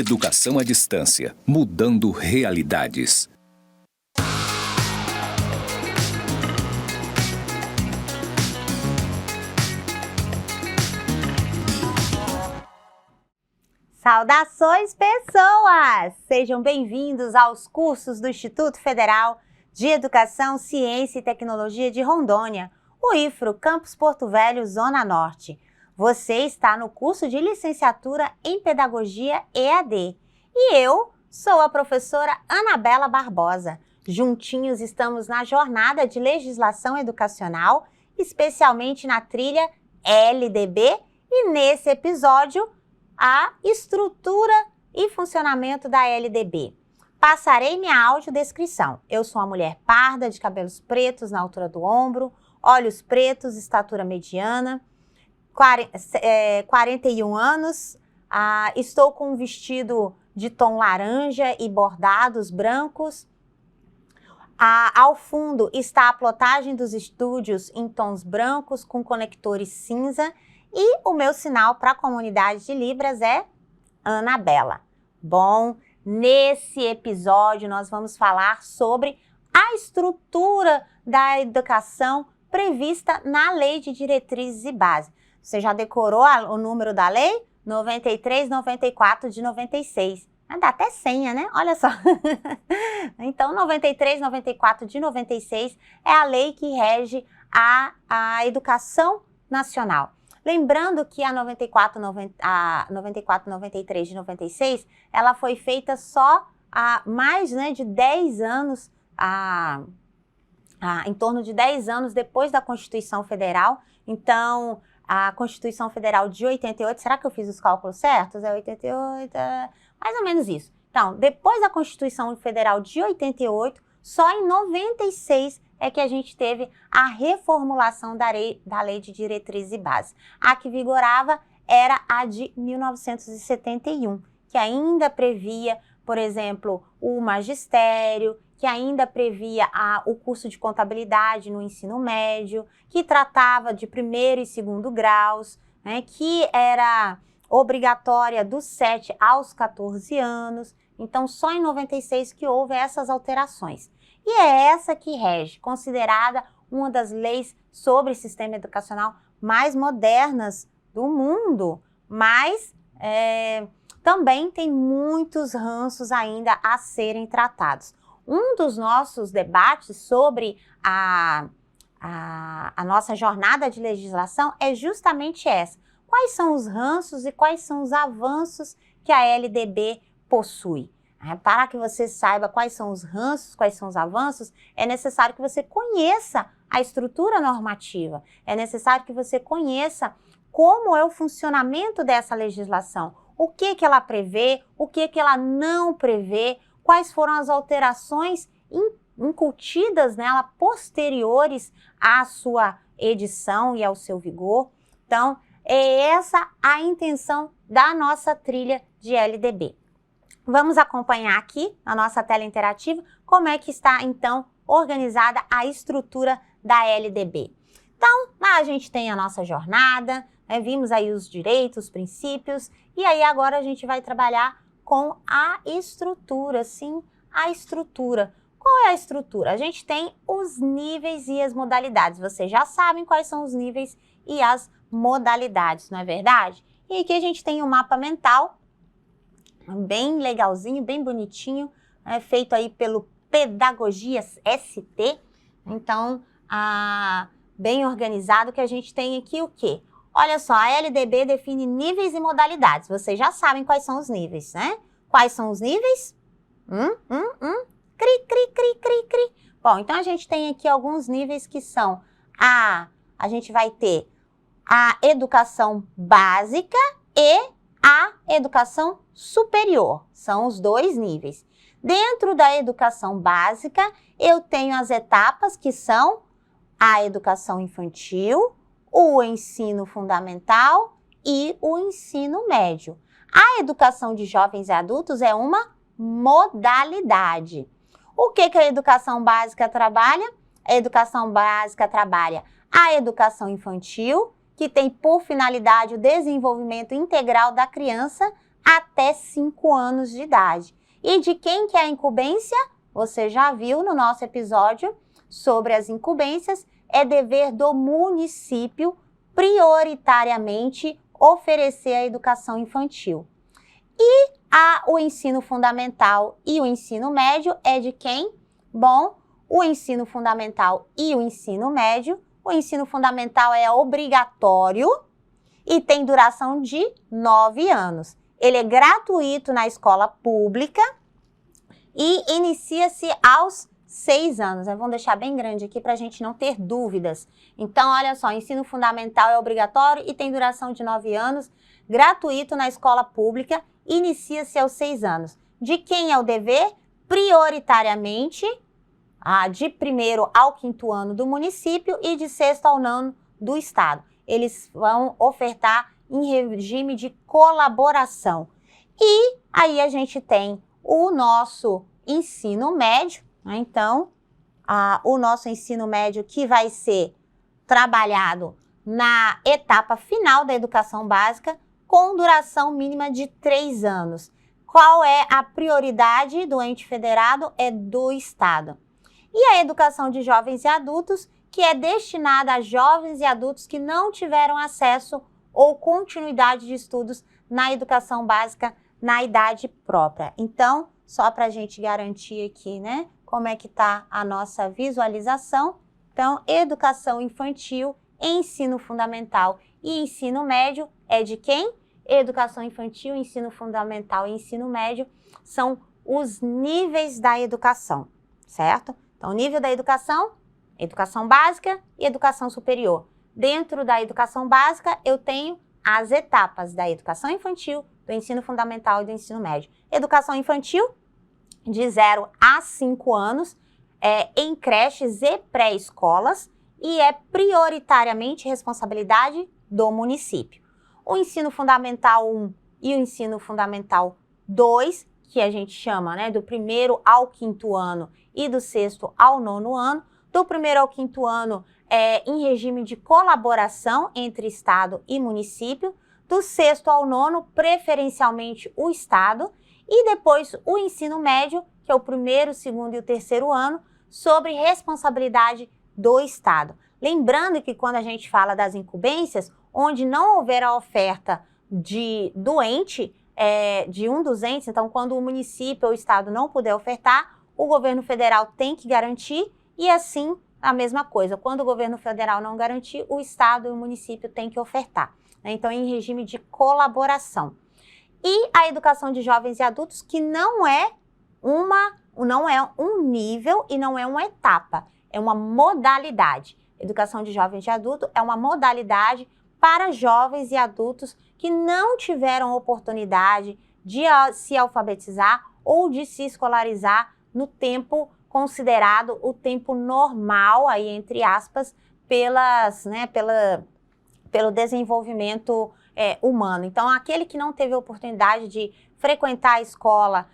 Educação à distância, mudando realidades. Saudações, pessoas! Sejam bem-vindos aos cursos do Instituto Federal de Educação, Ciência e Tecnologia de Rondônia, o IFRO, Campus Porto Velho, Zona Norte. Você está no curso de licenciatura em Pedagogia EAD. E eu sou a professora Anabela Barbosa. Juntinhos estamos na jornada de legislação educacional, especialmente na trilha LDB, e nesse episódio, a estrutura e funcionamento da LDB. Passarei minha audiodescrição. Eu sou uma mulher parda, de cabelos pretos na altura do ombro, olhos pretos, estatura mediana, 41 anos, estou com um vestido de tom laranja e bordados brancos. Ao fundo está a plotagem dos estúdios em tons brancos com conectores cinza e o meu sinal para a comunidade de Libras é Anabela. Bom, nesse episódio nós vamos falar sobre a estrutura da educação prevista na Lei de Diretrizes e Bases. Você já decorou o número da lei? 9394 de 96. Dá até senha, né? Olha só. Então, 9394 de 96 é a lei que rege a educação nacional. Lembrando que a 9493 de 96, ela foi feita só há mais de 10 anos, em torno de 10 anos depois da Constituição Federal. Então, a Constituição Federal de 88, será que eu fiz os cálculos certos? É 88, mais ou menos isso. Então, depois da Constituição Federal de 88, só em 96 é que a gente teve a reformulação da Lei de Diretrizes e Bases. A que vigorava era a de 1971, que ainda previa, por exemplo, o magistério, que ainda previa o curso de contabilidade no ensino médio, que tratava de primeiro e segundo graus, né, que era obrigatória dos 7 aos 14 anos. Então, só em 96 que houve essas alterações. E é essa que rege, considerada uma das leis sobre sistema educacional mais modernas do mundo, mas também tem muitos ranços ainda a serem tratados. Um dos nossos debates sobre a nossa jornada de legislação é justamente essa. Quais são os ranços e quais são os avanços que a LDB possui? Para que você saiba quais são os ranços, quais são os avanços, é necessário que você conheça a estrutura normativa, é necessário que você conheça como é o funcionamento dessa legislação, o que ela prevê, o que ela não prevê, quais foram as alterações incutidas nela posteriores à sua edição e ao seu vigor. Então, é essa a intenção da nossa trilha de LDB. Vamos acompanhar aqui na nossa tela interativa como é que está, então, organizada a estrutura da LDB. Então, a gente tem a nossa jornada, vimos aí os direitos, os princípios, e aí agora a gente vai trabalhar com a estrutura, sim, a estrutura. Qual é a estrutura? A gente tem os níveis e as modalidades. Vocês já sabem quais são os níveis e as modalidades, não é verdade? E aqui a gente tem um mapa mental, bem legalzinho, bem bonitinho, feito aí pelo Pedagogia ST. Então, bem organizado, que a gente tem aqui o quê? Olha só, a LDB define níveis e modalidades. Vocês já sabem quais são os níveis, né? Quais são os níveis? Cri, cri, cri, cri, cri. Bom, então a gente tem aqui alguns níveis que são a gente vai ter a educação básica e a educação superior. São os dois níveis. Dentro da educação básica, eu tenho as etapas que são a educação infantil, o ensino fundamental e o ensino médio. A educação de jovens e adultos é uma modalidade. O que a educação básica trabalha? A educação básica trabalha a educação infantil, que tem por finalidade o desenvolvimento integral da criança até 5 anos de idade. E de quem que é a incumbência? Você já viu no nosso episódio sobre as incumbências, é dever do município prioritariamente oferecer a educação infantil. E o ensino fundamental e o ensino médio é de quem? Bom, o ensino fundamental e o ensino médio, o ensino fundamental é obrigatório e tem duração de 9 anos. Ele é gratuito na escola pública e inicia-se aos 6 anos. Vamos deixar bem grande aqui para a gente não ter dúvidas. Então, olha só, ensino fundamental é obrigatório e tem duração de 9 anos, gratuito na escola pública, inicia-se aos 6 anos. De quem é o dever? Prioritariamente, de 1º ao 5º ano do município e de 6º ao 9º do estado. Eles vão ofertar em regime de colaboração. E aí a gente tem o nosso ensino médio, né? Então, o nosso ensino médio que vai ser trabalhado na etapa final da educação básica com duração mínima de 3 anos. Qual é a prioridade do ente federado? É do estado. E a educação de jovens e adultos, que é destinada a jovens e adultos que não tiveram acesso ou continuidade de estudos na educação básica na idade própria. Então, só para a gente garantir aqui, né, como é que está a nossa visualização. Então, educação infantil, ensino fundamental e ensino médio é de quem? Educação infantil, ensino fundamental e ensino médio são os níveis da educação, certo? Então, nível da educação, educação básica e educação superior. Dentro da educação básica, eu tenho as etapas da educação infantil, do ensino fundamental e do ensino médio. Educação infantil, de 0 a 5 anos, em creches e pré-escolas, e é prioritariamente responsabilidade do município. O ensino fundamental 1 e o ensino fundamental 2, que a gente chama, né, do 1º ao 5º ano e do 6º ao 9º ano, do 1º ao 5º ano em regime de colaboração entre Estado e município, do 6º ao 9º, preferencialmente o Estado, e depois o ensino médio, que é o 1º, 2º e o 3º ano, sobre responsabilidade do Estado. Lembrando que quando a gente fala das incumbências, onde não houver a oferta do ente, de um dos entes, então quando o município ou o Estado não puder ofertar, o governo federal tem que garantir e assim a mesma coisa. Quando o governo federal não garantir, o Estado e o município têm que ofertar. Então, em regime de colaboração. E a educação de jovens e adultos, que não é um nível e não é uma etapa, é uma modalidade. Educação de jovens e adultos é uma modalidade para jovens e adultos que não tiveram oportunidade de se alfabetizar ou de se escolarizar no tempo considerado o tempo normal, aí entre aspas, pelo desenvolvimento humano. Então, aquele que não teve a oportunidade de frequentar a escola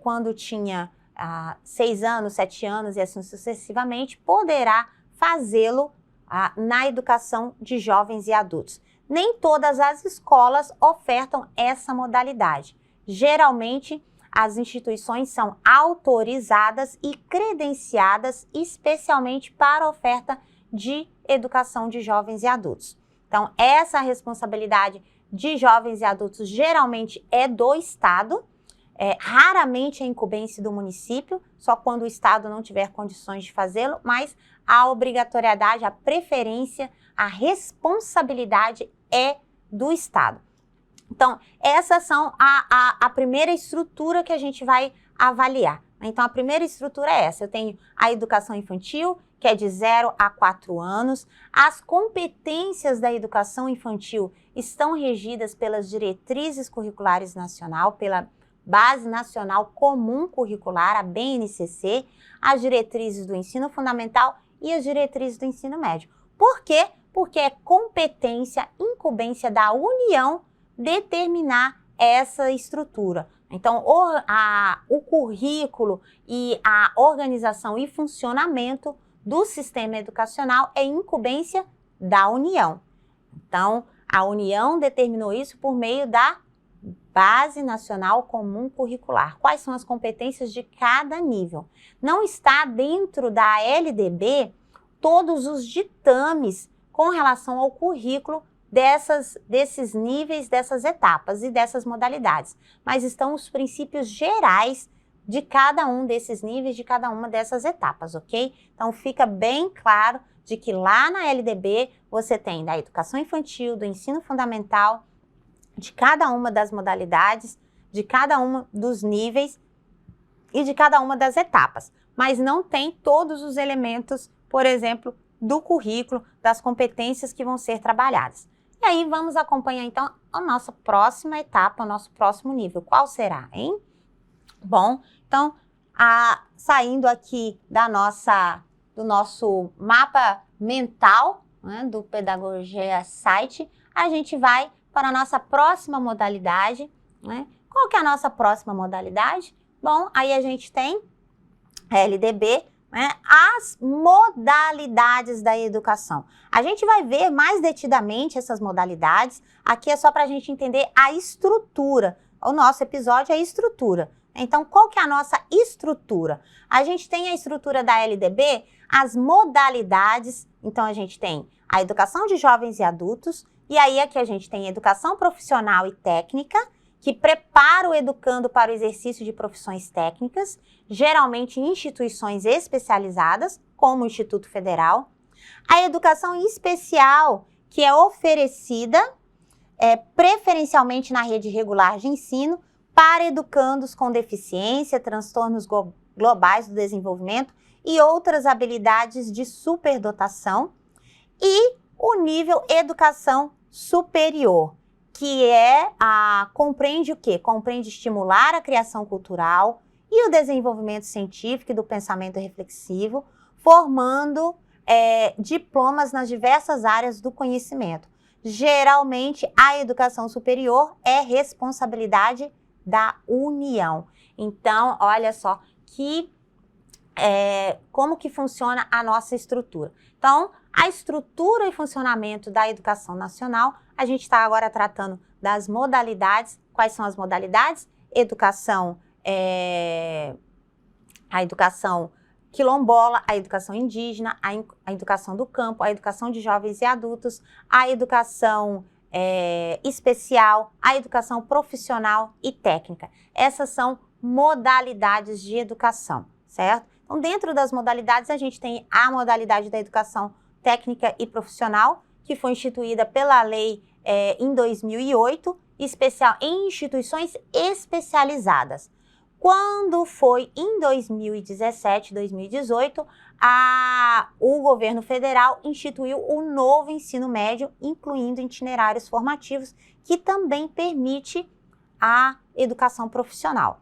quando tinha 6 anos, 7 anos e assim sucessivamente, poderá fazê-lo na educação de jovens e adultos. Nem todas as escolas ofertam essa modalidade. Geralmente, as instituições são autorizadas e credenciadas especialmente para a oferta de educação de jovens e adultos. Então, essa responsabilidade de jovens e adultos geralmente é do Estado, raramente é incumbência do município, só quando o Estado não tiver condições de fazê-lo, mas a obrigatoriedade, a preferência, a responsabilidade é do Estado. Então, essas são a primeira estrutura que a gente vai avaliar. Então, a primeira estrutura é essa. Eu tenho a educação infantil, que é de 0 a 4 anos. As competências da educação infantil estão regidas pelas diretrizes curriculares nacional, pela Base Nacional Comum Curricular, a BNCC, as diretrizes do ensino fundamental e as diretrizes do ensino médio. Por quê? Porque é competência, incumbência da União determinar essa estrutura. Então, o currículo e a organização e funcionamento do sistema educacional é incumbência da União. Então, a União determinou isso por meio da Base Nacional Comum Curricular. Quais são as competências de cada nível? Não está dentro da LDB todos os ditames com relação ao currículo desses níveis, dessas etapas e dessas modalidades, mas estão os princípios gerais de cada um desses níveis, de cada uma dessas etapas, ok? Então fica bem claro de que lá na LDB você tem da educação infantil, do ensino fundamental, de cada uma das modalidades, de cada um dos níveis e de cada uma das etapas, mas não tem todos os elementos, por exemplo, do currículo, das competências que vão ser trabalhadas. E aí vamos acompanhar então a nossa próxima etapa, o nosso próximo nível. Qual será, hein? Bom, então, saindo aqui do nosso mapa mental, né, do Pedagogia Site, a gente vai para a nossa próxima modalidade, né? Qual que é a nossa próxima modalidade? Bom, aí a gente tem a LDB, né, as modalidades da educação. A gente vai ver mais detidamente essas modalidades, aqui é só para a gente entender a estrutura. O nosso episódio é a estrutura. Então, qual que é a nossa estrutura? A gente tem a estrutura da LDB, as modalidades, então a gente tem a educação de jovens e adultos, e aí aqui a gente tem educação profissional e técnica, que prepara o educando para o exercício de profissões técnicas, geralmente em instituições especializadas, como o Instituto Federal. A educação especial, que é oferecida preferencialmente na rede regular de ensino, para educandos com deficiência, transtornos globais do desenvolvimento e outras habilidades de superdotação. E o nível educação superior, que compreende o quê? Compreende estimular a criação cultural e o desenvolvimento científico e do pensamento reflexivo, formando diplomas nas diversas áreas do conhecimento. Geralmente, a educação superior é responsabilidade da União. Então, olha só como que funciona a nossa estrutura. Então, a estrutura e funcionamento da educação nacional, a gente está agora tratando das modalidades. Quais são as modalidades? A educação quilombola, a educação indígena, a educação do campo, a educação de jovens e adultos, a educação especial, a educação profissional e técnica. Essas são modalidades de educação, certo? Então, dentro das modalidades, a gente tem a modalidade da educação técnica e profissional, que foi instituída pela lei em 2008, especial em instituições especializadas. Quando foi em 2017, 2018, o governo federal instituiu o novo ensino médio, incluindo itinerários formativos, que também permite a educação profissional.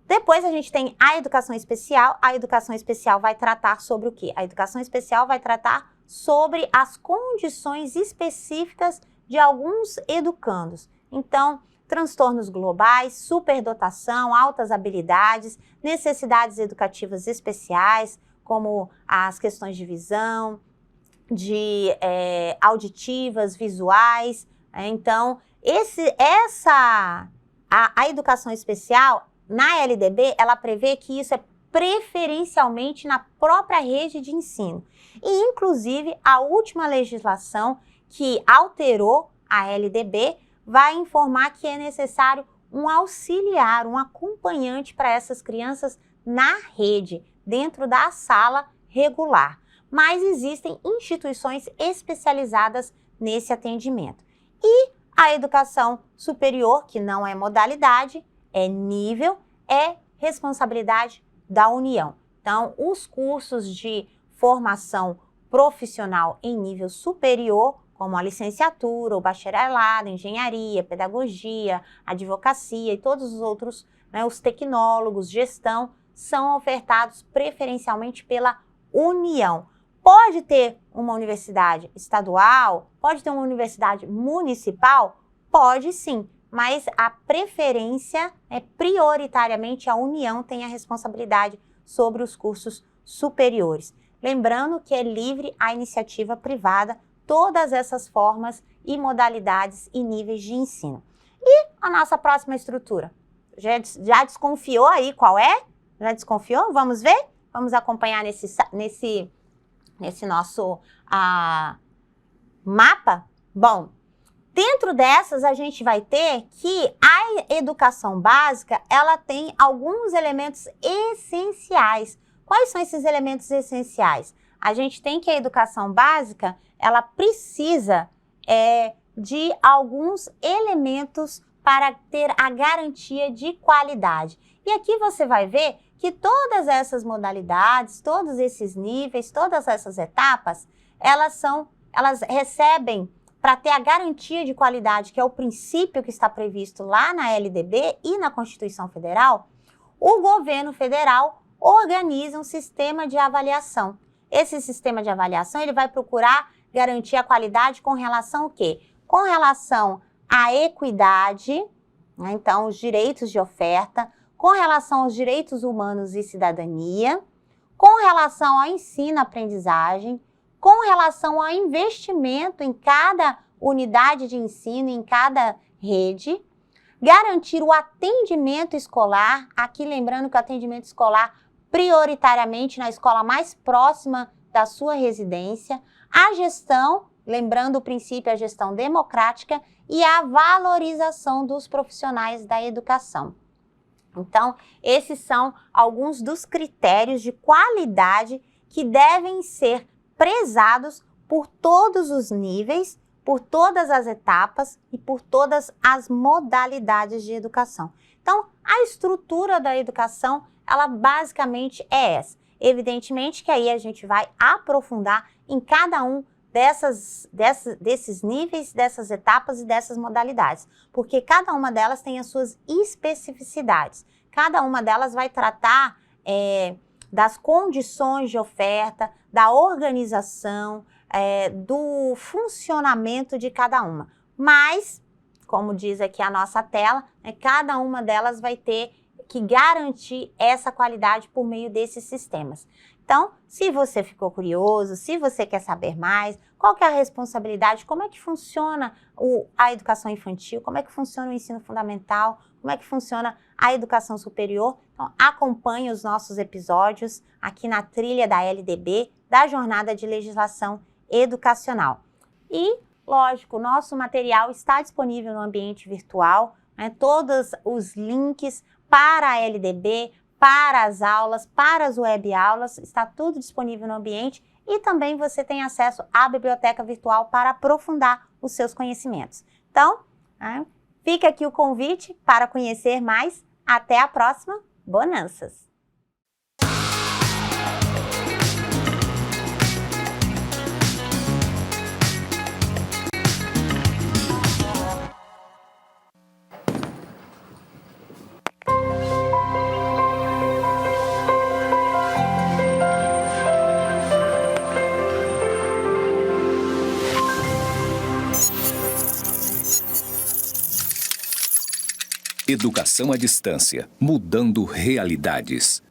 Depois a gente tem a educação especial. A educação especial vai tratar sobre o quê? A educação especial vai tratar sobre as condições específicas de alguns educandos. Então, transtornos globais, superdotação, altas habilidades, necessidades educativas especiais, como as questões de visão, auditivas, visuais. Então, a educação especial, na LDB, ela prevê que isso é preferencialmente na própria rede de ensino. E, inclusive, a última legislação que alterou a LDB vai informar que é necessário um auxiliar, um acompanhante para essas crianças na rede, dentro da sala regular. Mas existem instituições especializadas nesse atendimento. E a educação superior, que não é modalidade, é nível, é responsabilidade da União. Então, os cursos de formação profissional em nível superior, como a licenciatura, o bacharelado, engenharia, pedagogia, advocacia e todos os outros, né, os tecnólogos, gestão, são ofertados preferencialmente pela União. Pode ter uma universidade estadual, pode ter uma universidade municipal? Pode sim, mas a preferência é prioritariamente a União tem a responsabilidade sobre os cursos superiores. Lembrando que é livre a iniciativa privada, todas essas formas e modalidades e níveis de ensino. E a nossa próxima estrutura? Já desconfiou aí qual é? Já desconfiou? Vamos ver? Vamos acompanhar nesse nosso mapa? Bom, dentro dessas a gente vai ter que a educação básica, ela tem alguns elementos essenciais. Quais são esses elementos essenciais? A gente tem que a educação básica, ela precisa de alguns elementos para ter a garantia de qualidade. E aqui você vai ver que todas essas modalidades, todos esses níveis, todas essas etapas, elas recebem, para ter a garantia de qualidade, que é o princípio que está previsto lá na LDB e na Constituição Federal, o governo federal organiza um sistema de avaliação. Esse sistema de avaliação, ele vai procurar garantir a qualidade com relação ao quê? Com relação à equidade, né? Então, os direitos de oferta, com relação aos direitos humanos e cidadania, com relação ao ensino-aprendizagem, com relação ao investimento em cada unidade de ensino, em cada rede, garantir o atendimento escolar, aqui lembrando que o atendimento escolar prioritariamente na escola mais próxima da sua residência, a gestão, lembrando o princípio, a gestão democrática e a valorização dos profissionais da educação. Então, esses são alguns dos critérios de qualidade que devem ser prezados por todos os níveis, por todas as etapas e por todas as modalidades de educação. Então, a estrutura da educação, ela basicamente é essa. Evidentemente que aí a gente vai aprofundar em cada um desses níveis, dessas etapas e dessas modalidades, porque cada uma delas tem as suas especificidades. Cada uma delas vai tratar das condições de oferta, da organização, do funcionamento de cada uma. Mas, como diz aqui a nossa tela, cada uma delas vai ter que garantir essa qualidade por meio desses sistemas. Então, se você ficou curioso, se você quer saber mais, qual que é a responsabilidade, como é que funciona a educação infantil, como é que funciona o ensino fundamental, como é que funciona a educação superior, então acompanhe os nossos episódios aqui na trilha da LDB, da Jornada de Legislação Educacional. E, lógico, o nosso material está disponível no ambiente virtual, todos os links para a LDB, para as aulas, para as web aulas, está tudo disponível no ambiente e também você tem acesso à biblioteca virtual para aprofundar os seus conhecimentos. Então, fica aqui o convite para conhecer mais. Até a próxima. Bonanças! Educação à distância, mudando realidades.